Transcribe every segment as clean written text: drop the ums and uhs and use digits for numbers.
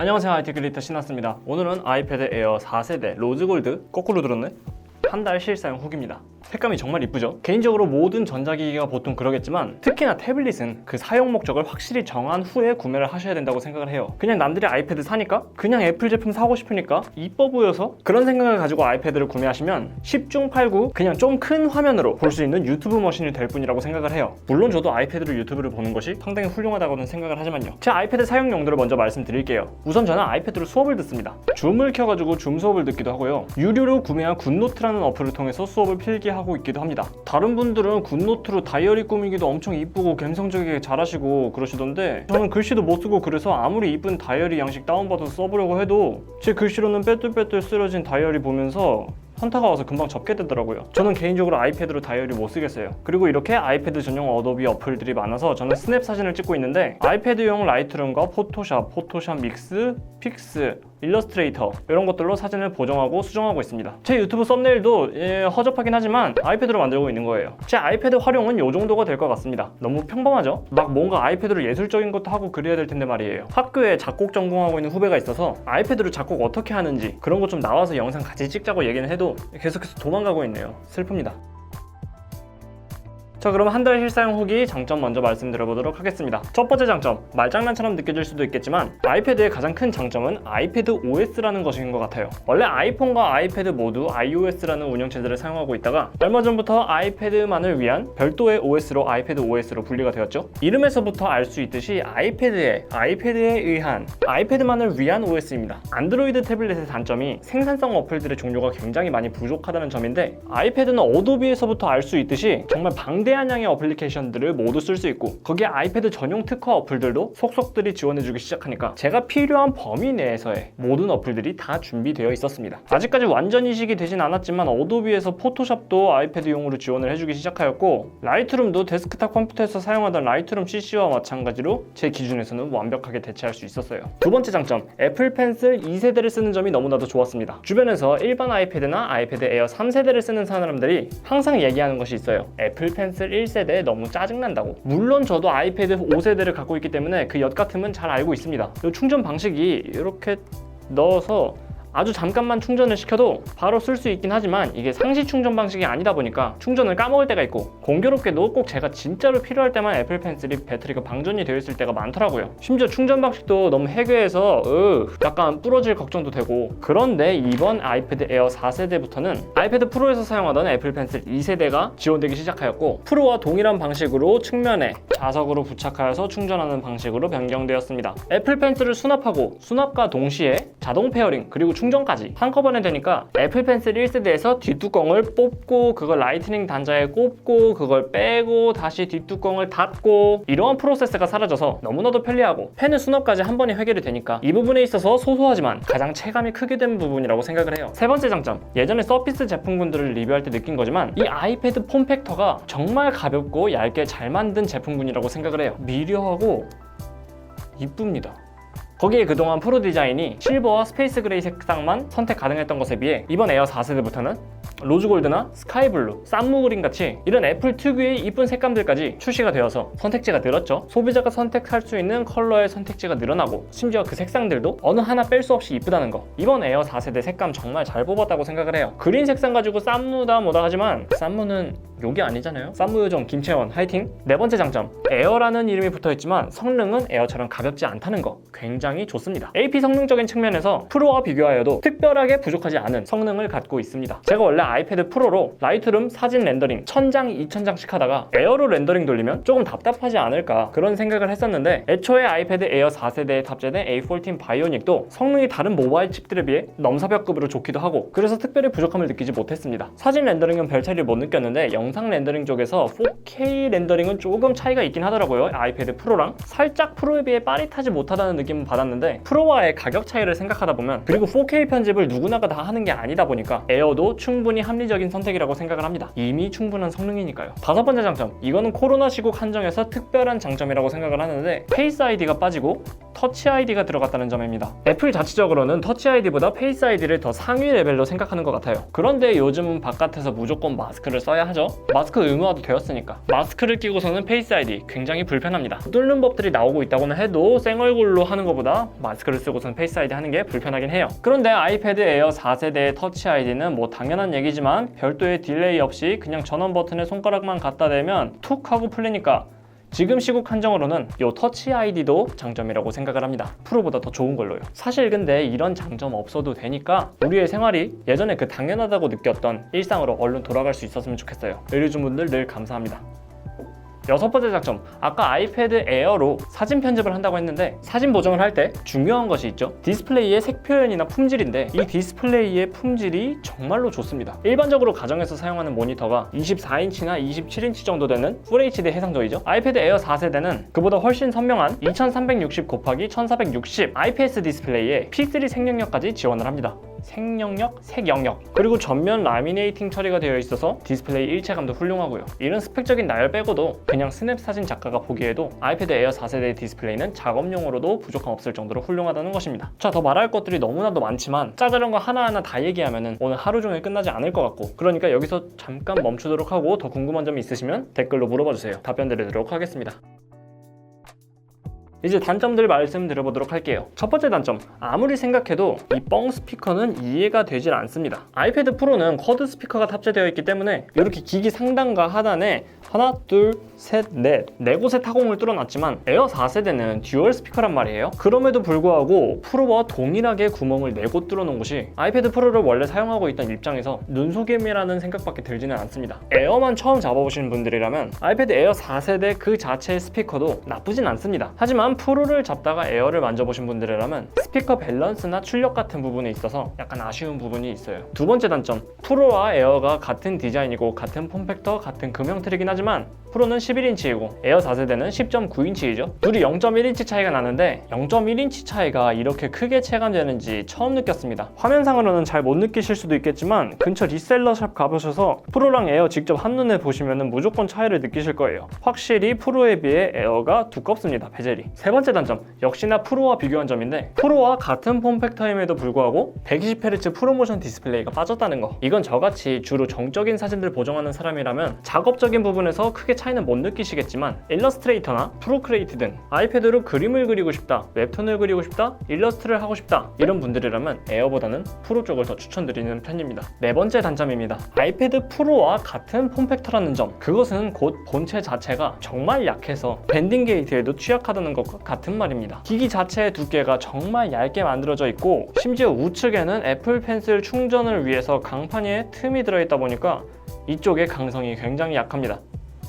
안녕하세요, IT 크리에이터 신났습니다. 오늘은 아이패드 에어 4세대 로즈골드, 거꾸로 들었네? 한 달 실사용 후기입니다. 색감이 정말 이쁘죠? 개인적으로 모든 전자기기가 보통 그러겠지만 특히나 태블릿은 그 사용 목적을 확실히 정한 후에 구매를 하셔야 된다고 생각을 해요. 그냥 남들이 아이패드 사니까? 그냥 애플 제품 사고 싶으니까? 이뻐 보여서? 그런 생각을 가지고 아이패드를 구매하시면 10중 8구 그냥 좀 큰 화면으로 볼 수 있는 유튜브 머신이 될 뿐이라고 생각을 해요. 물론 저도 아이패드로 유튜브를 보는 것이 상당히 훌륭하다고는 생각을 하지만요. 제 아이패드 사용 용도를 먼저 말씀드릴게요. 우선 저는 아이패드로 수업을 듣습니다. 줌을 켜가지고 줌 수업을 듣기도 하고요. 유료로 구매한 굿노트라는 어플을 통해서 수업을 필기하고 있기도 합니다. 다른 분들은 굿노트로 다이어리 꾸미기도 엄청 이쁘고 감성적이게 잘하시고 그러시던데 저는 글씨도 못 쓰고 그래서 아무리 이쁜 다이어리 양식 다운받아서 써보려고 해도 제 글씨로는 빼뚤빼뚤 쓰러진 다이어리 보면서 현타가 와서 금방 접게 되더라고요. 저는 개인적으로 아이패드로 다이어리 못 쓰겠어요. 그리고 이렇게 아이패드 전용 어도비 어플들이 많아서 저는 스냅 사진을 찍고 있는데 아이패드용 라이트룸과 포토샵, 포토샵 믹스, 픽스, 일러스트레이터 이런 것들로 사진을 보정하고 수정하고 있습니다. 제 유튜브 썸네일도 허접하긴 하지만 아이패드로 만들고 있는 거예요. 제 아이패드 활용은 이 정도가 될 것 같습니다. 너무 평범하죠? 막 뭔가 아이패드로 예술적인 것도 하고 그래야 될 텐데 말이에요. 학교에 작곡 전공하고 있는 후배가 있어서 아이패드로 작곡 어떻게 하는지 그런 거 좀 나와서 영상 같이 찍자고 얘기는 해도 계속해서 도망가고 있네요. 슬픕니다. 자, 그럼 한 달 실사용 후기 장점 먼저 말씀드려보도록 하겠습니다. 첫 번째 장점, 말장난처럼 느껴질 수도 있겠지만 아이패드의 가장 큰 장점은 아이패드 OS라는 것인 것 같아요. 원래 아이폰과 아이패드 모두 iOS라는 운영체제를 사용하고 있다가 얼마 전부터 아이패드만을 위한 별도의 OS로 아이패드 OS로 분리가 되었죠. 이름에서부터 알 수 있듯이 아이패드에 의한 아이패드만을 위한 OS입니다. 안드로이드 태블릿의 단점이 생산성 어플들의 종류가 굉장히 많이 부족하다는 점인데 아이패드는 어도비에서부터 알 수 있듯이 정말 방대한 양의 어플리케이션들을 모두 쓸 수 있고 거기에 아이패드 전용 특화 어플들도 속속들이 지원해주기 시작하니까 제가 필요한 범위 내에서의 모든 어플들이 다 준비되어 있었습니다. 아직까지 완전 이식이 되진 않았지만 어도비에서 포토샵도 아이패드용으로 지원을 해주기 시작하였고 라이트룸도 데스크탑 컴퓨터에서 사용하던 라이트룸 CC와 마찬가지로 제 기준에서는 완벽하게 대체할 수 있었어요. 두 번째 장점, 애플 펜슬 2세대를 쓰는 점이 너무나도 좋았습니다. 주변에서 일반 아이패드나 아이패드 에어 3세대를 쓰는 사람들이 항상 얘기하는 것이 있어요. 애플 펜슬 1세대에 너무 짜증난다고. 물론 저도 아이패드 5세대를 갖고 있기 때문에 그 엿같음은 잘 알고 있습니다. 이 충전 방식이 이렇게 넣어서 아주 잠깐만 충전을 시켜도 바로 쓸 수 있긴 하지만 이게 상시 충전 방식이 아니다 보니까 충전을 까먹을 때가 있고 공교롭게도 꼭 제가 진짜로 필요할 때만 애플 펜슬이 배터리가 방전이 되어 있을 때가 많더라고요. 심지어 충전 방식도 너무 해괴해서 약간 부러질 걱정도 되고. 그런데 이번 아이패드 에어 4세대부터는 아이패드 프로에서 사용하던 애플 펜슬 2세대가 지원되기 시작하였고 프로와 동일한 방식으로 측면에 자석으로 부착하여서 충전하는 방식으로 변경되었습니다. 애플 펜슬을 수납하고 수납과 동시에 자동 페어링 그리고 충전까지 한꺼번에 되니까 애플 펜슬 1세대에서 뒷뚜껑을 뽑고 그걸 라이트닝 단자에 꼽고 그걸 빼고 다시 뒷뚜껑을 닫고 이러한 프로세스가 사라져서 너무나도 편리하고 펜의 수납까지 한 번에 해결이 되니까 이 부분에 있어서 소소하지만 가장 체감이 크게 된 부분이라고 생각을 해요. 세 번째 장점, 예전에 서피스 제품군들을 리뷰할 때 느낀 거지만 이 아이패드 폼팩터가 정말 가볍고 얇게 잘 만든 제품군이라고 생각을 해요. 미려하고 이쁩니다. 거기에 그동안 프로 디자인이 실버와 스페이스 그레이 색상만 선택 가능했던 것에 비해 이번 에어 4세대부터는 로즈골드나 스카이블루, 쌈무그린 같이 이런 애플 특유의 이쁜 색감들까지 출시가 되어서 선택지가 늘었죠. 소비자가 선택할 수 있는 컬러의 선택지가 늘어나고 심지어 그 색상들도 어느 하나 뺄 수 없이 이쁘다는 거. 이번 에어 4세대 색감 정말 잘 뽑았다고 생각을 해요. 그린 색상 가지고 쌈무다 뭐다 하지만 쌈무는 욕이 아니잖아요. 쌈무 요정 김채원 화이팅! 네 번째 장점, 에어라는 이름이 붙어있지만 성능은 에어처럼 가볍지 않다는 거 굉장히 좋습니다. AP 성능적인 측면에서 프로와 비교하여도 특별하게 부족하지 않은 성능을 갖고 있습니다. 제가 원래 아이패드 프로로 라이트룸 사진 렌더링 1000장, 2000장씩 하다가 에어로 렌더링 돌리면 조금 답답하지 않을까 그런 생각을 했었는데 애초에 아이패드 에어 4세대에 탑재된 A14 바이오닉도 성능이 다른 모바일 칩들에 비해 넘사벽급으로 좋기도 하고 그래서 특별히 부족함을 느끼지 못했습니다. 사진 렌더링은 별 차이를 못 느꼈는데 영상 렌더링 쪽에서 4K 렌더링은 조금 차이가 있긴 하더라고요. 아이패드 프로랑 살짝 프로에 비해 빠릿하지 못하다는 느낌은 받았는데 프로와의 가격 차이를 생각하다 보면 그리고 4K 편집을 누구나가 다 하는 게 아니다 보니까 에어도 충분히 합리적인 선택이라고 생각을 합니다. 이미 충분한 성능이니까요. 다섯 번째 장점, 이거는 코로나 시국 한정에서 특별한 장점이라고 생각을 하는데 페이스 아이디가 빠지고 터치 아이디가 들어갔다는 점입니다. 애플 자체적으로는 터치 아이디보다 페이스 아이디를 더 상위 레벨로 생각하는 것 같아요. 그런데 요즘은 바깥에서 무조건 마스크를 써야 하죠. 마스크 의무화도 되었으니까. 마스크를 끼고서는 페이스 아이디 굉장히 불편합니다. 뚫는 법들이 나오고 있다고는 해도 생얼굴로 하는 것보다 마스크를 쓰고서는 페이스 아이디 하는 게 불편하긴 해요. 그런데 아이패드 에어 4세대의 터치 아이디는 뭐 당연한 얘기지만 별도의 딜레이 없이 그냥 전원 버튼에 손가락만 갖다 대면 툭 하고 풀리니까 지금 시국 한정으로는 이 터치 아이디도 장점이라고 생각을 합니다. 프로보다 더 좋은 걸로요. 사실 근데 이런 장점 없어도 되니까 우리의 생활이 예전에 그 당연하다고 느꼈던 일상으로 얼른 돌아갈 수 있었으면 좋겠어요. 의뢰주분들 늘 감사합니다. 여섯 번째 장점, 아까 아이패드 에어로 사진 편집을 한다고 했는데 사진 보정을 할 때 중요한 것이 있죠. 디스플레이의 색 표현이나 품질인데 이 디스플레이의 품질이 정말로 좋습니다. 일반적으로 가정에서 사용하는 모니터가 24인치나 27인치 정도 되는 FHD 해상도이죠. 아이패드 에어 4세대는 그보다 훨씬 선명한 2360 곱하기 1460 IPS 디스플레이에 P3 색영역까지 지원을 합니다. 색영역, 색영역, 그리고 전면 라미네이팅 처리가 되어 있어서 디스플레이 일체감도 훌륭하고요. 이런 스펙적인 나열 빼고도 그냥 스냅 사진 작가가 보기에도 아이패드 에어 4세대 디스플레이는 작업용으로도 부족함 없을 정도로 훌륭하다는 것입니다. 자, 더 말할 것들이 너무나도 많지만 짜잘한 거 하나하나 다 얘기하면 오늘 하루 종일 끝나지 않을 것 같고, 그러니까 여기서 잠깐 멈추도록 하고 더 궁금한 점이 있으시면 댓글로 물어봐 주세요. 답변 드리도록 하겠습니다. 이제 단점들 말씀드려보도록 할게요. 첫 번째 단점, 아무리 생각해도 이 뻥 스피커는 이해가 되질 않습니다. 아이패드 프로는 쿼드 스피커가 탑재되어 있기 때문에 이렇게 기기 상단과 하단에 하나, 둘, 셋, 넷, 네 곳에 타공을 뚫어놨지만 에어 4세대는 듀얼 스피커란 말이에요. 그럼에도 불구하고 프로와 동일하게 구멍을 4곳 뚫어놓은 것이 아이패드 프로를 원래 사용하고 있던 입장에서 눈속임이라는 생각밖에 들지는 않습니다. 에어만 처음 잡아보시는 분들이라면 아이패드 에어 4세대 그 자체의 스피커도 나쁘진 않습니다. 하지만 프로를 잡다가 에어를 만져보신 분들이라면 스피커 밸런스나 출력 같은 부분에 있어서 약간 아쉬운 부분이 있어요. 두 번째 단점, 프로와 에어가 같은 디자인이고 같은 폼팩터, 같은 금형틀이긴 하지만 프로는 11인치이고 에어 4세대는 10.9인치이죠. 둘이 0.1인치 차이가 나는데 0.1인치 차이가 이렇게 크게 체감되는지 처음 느꼈습니다. 화면상으로는 잘 못 느끼실 수도 있겠지만 근처 리셀러샵 가보셔서 프로랑 에어 직접 한눈에 보시면 무조건 차이를 느끼실 거예요. 확실히 프로에 비해 에어가 두껍습니다, 베젤이. 세 번째 단점, 역시나 프로와 비교한 점인데 프로와 같은 폼팩터임에도 불구하고 120Hz 프로모션 디스플레이가 빠졌다는 거. 이건 저같이 주로 정적인 사진들 보정하는 사람이라면 작업적인 부분에서 크게 차이는 못 느끼시겠지만 일러스트레이터나 프로크리에이트 등 아이패드로 그림을 그리고 싶다, 웹툰을 그리고 싶다, 일러스트를 하고 싶다 이런 분들이라면 에어보다는 프로 쪽을 더 추천드리는 편입니다. 네 번째 단점입니다. 아이패드 프로와 같은 폼팩터라는 점. 그것은 곧 본체 자체가 정말 약해서 밴딩 게이트에도 취약하다는 것과 같은 말입니다. 기기 자체의 두께가 정말 얇게 만들어져 있고 심지어 우측에는 애플 펜슬 충전을 위해서 강판에 틈이 들어있다 보니까 이쪽의 강성이 굉장히 약합니다.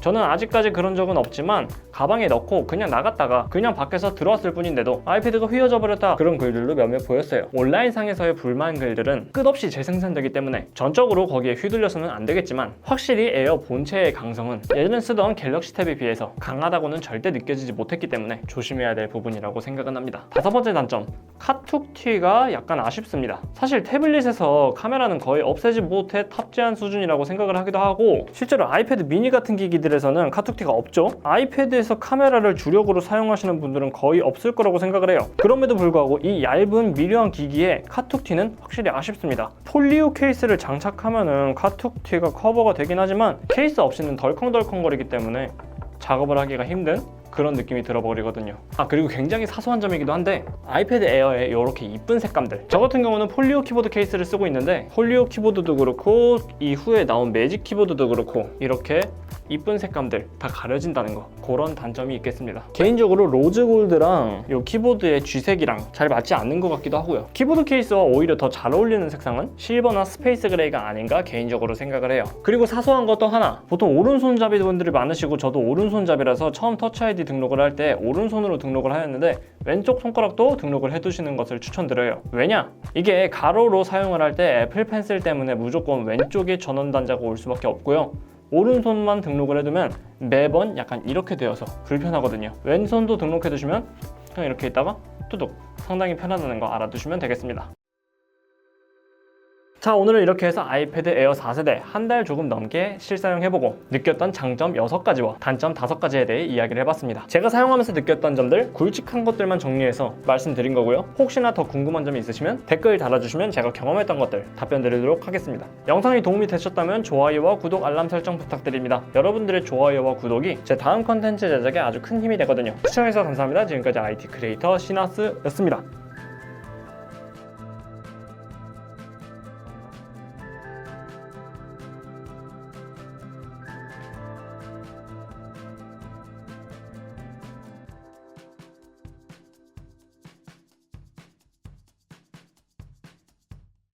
저는 아직까지 그런 적은 없지만 가방에 넣고 그냥 나갔다가 그냥 밖에서 들어왔을 뿐인데도 아이패드가 휘어져 버렸다 그런 글들도 몇몇 보였어요. 온라인상에서의 불만 글들은 끝없이 재생산되기 때문에 전적으로 거기에 휘둘려서는 안 되겠지만 확실히 에어 본체의 강성은 예전에 쓰던 갤럭시 탭에 비해서 강하다고는 절대 느껴지지 못했기 때문에 조심해야 될 부분이라고 생각은 합니다. 다섯 번째 단점, 카툭튀가 약간 아쉽습니다. 사실 태블릿에서 카메라는 거의 없애지 못해 탑재한 수준이라고 생각을 하기도 하고 실제로 아이패드 미니 같은 기기들에서는 카툭튀가 없죠. 아이패드에서 카메라를 주력으로 사용하시는 분들은 거의 없을 거라고 생각을 해요. 그럼에도 불구하고 이 얇은 미려한 기기에 카툭튀는 확실히 아쉽습니다. 폴리오 케이스를 장착하면은 카툭튀가 커버가 되긴 하지만 케이스 없이는 덜컹덜컹거리기 때문에 작업을 하기가 힘든 그런 느낌이 들어버리거든요. 그리고 굉장히 사소한 점이기도 한데 아이패드 에어에 이렇게 이쁜 색감들, 저 같은 경우는 폴리오 키보드 케이스를 쓰고 있는데 폴리오 키보드도 그렇고 이후에 나온 매직 키보드도 그렇고 이렇게 이쁜 색감들 다 가려진다는 거, 그런 단점이 있겠습니다. 개인적으로 로즈 골드랑 이 키보드의 쥐색이랑 잘 맞지 않는 것 같기도 하고요. 키보드 케이스와 오히려 더 잘 어울리는 색상은 실버나 스페이스 그레이가 아닌가 개인적으로 생각을 해요. 그리고 사소한 것 또 하나, 보통 오른손잡이 분들이 많으시고 저도 오른손잡이라서 처음 터치 아이디 등록을 할 때 오른손으로 등록을 하였는데 왼쪽 손가락도 등록을 해두시는 것을 추천드려요. 왜냐? 이게 가로로 사용을 할 때 애플 펜슬 때문에 무조건 왼쪽에 전원 단자가 올 수밖에 없고요. 오른손만 등록을 해두면 매번 약간 이렇게 되어서 불편하거든요. 왼손도 등록해두시면 그냥 이렇게 있다가 뚜둑, 상당히 편하다는 거 알아두시면 되겠습니다. 자, 오늘은 이렇게 해서 아이패드 에어 4세대 한 달 조금 넘게 실사용해보고 느꼈던 장점 6가지와 단점 5가지에 대해 이야기를 해봤습니다. 제가 사용하면서 느꼈던 점들, 굵직한 것들만 정리해서 말씀드린 거고요. 혹시나 더 궁금한 점이 있으시면 댓글 달아주시면 제가 경험했던 것들 답변 드리도록 하겠습니다. 영상이 도움이 되셨다면 좋아요와 구독, 알람 설정 부탁드립니다. 여러분들의 좋아요와 구독이 제 다음 컨텐츠 제작에 아주 큰 힘이 되거든요. 시청해주셔서 감사합니다. 지금까지 IT 크리에이터 시나스였습니다.